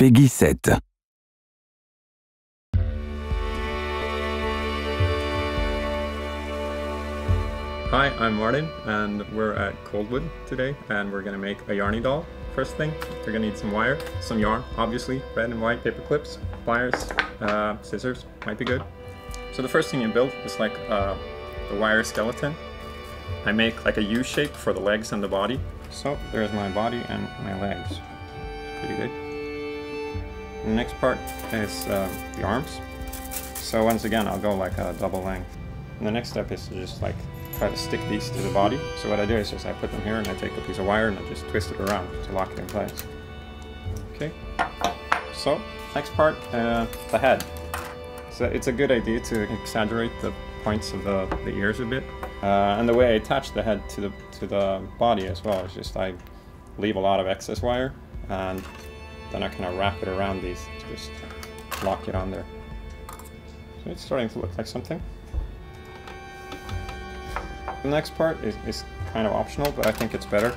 Peggy 7. Hi, I'm Martin and we're at Coldwood today and we're gonna make a Yarni doll. First thing, you're gonna need some wire, some yarn, obviously, red and white, paper clips, pliers, scissors, might be good. So the first thing you build is like the wire skeleton. I make like a U shape for the legs and the body. So there's my body and my legs. Pretty good. And the next part is the arms. So once again, I'll go like a double length. And the next step is to just like try to stick these to the body. So what I do is just I put them here and I take a piece of wire and I just twist it around to lock it in place. Okay. So next part, the head. So it's a good idea to exaggerate the points of the ears a bit. And the way I attach the head to the body as well is just I leave a lot of excess wire and then I kind of wrap it around these to just lock it on there. So it's starting to look like something. The next part is kind of optional, but I think it's better.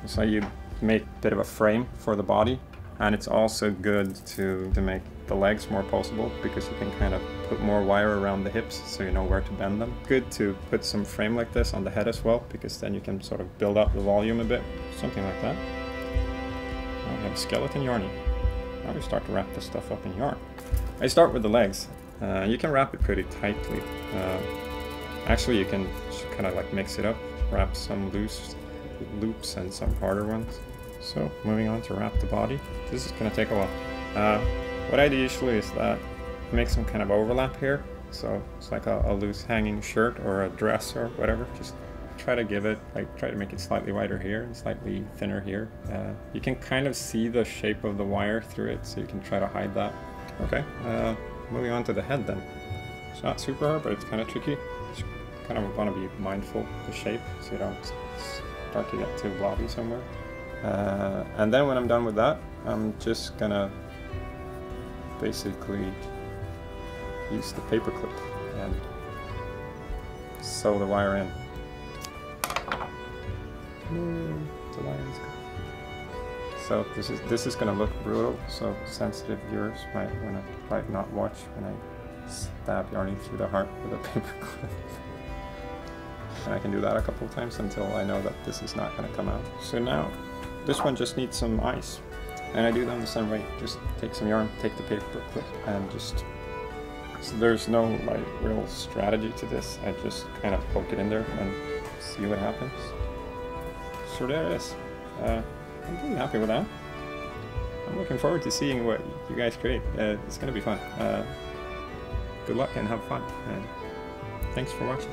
So you make a bit of a frame for the body, and it's also good to make the legs more posable because you can kind of put more wire around the hips so you know where to bend them. Good to put some frame like this on the head as well because then you can sort of build up the volume a bit, something like that. Now we have skeleton Yarni. Now we start to wrap this stuff up in yarn. I start with the legs. You can wrap it pretty tightly. Actually, you can kind of like mix it up, wrap some loose loops and some harder ones. So moving on to wrap the body. This is going to take a while. What I do usually is that I make some kind of overlap here. So it's like a loose hanging shirt or a dress or whatever. Just try to give it, like try to make it slightly wider here and slightly thinner here. You can kind of see the shape of the wire through it, so you can try to hide that. Okay, moving on to the head then. It's not super hard, but it's kind of tricky. Just kind of want to be mindful of the shape so you don't start to get too blobby somewhere. And then when I'm done with that, I'm just gonna basically use the paper clip and sew the wire in. The wire's good. So this is gonna look brutal, so sensitive viewers might not watch when I stab Yarni through the heart with a paper clip. And I can do that a couple of times until I know that this is not going to come out. So now, this one just needs some ice. And I do them the same way. Just take some yarn, take the paper clip, and just... So there's no like real strategy to this. I just kind of poke it in there and see what happens. So there it is. I'm pretty happy with that. I'm looking forward to seeing what you guys create. It's going to be fun. Good luck and have fun. And thanks for watching.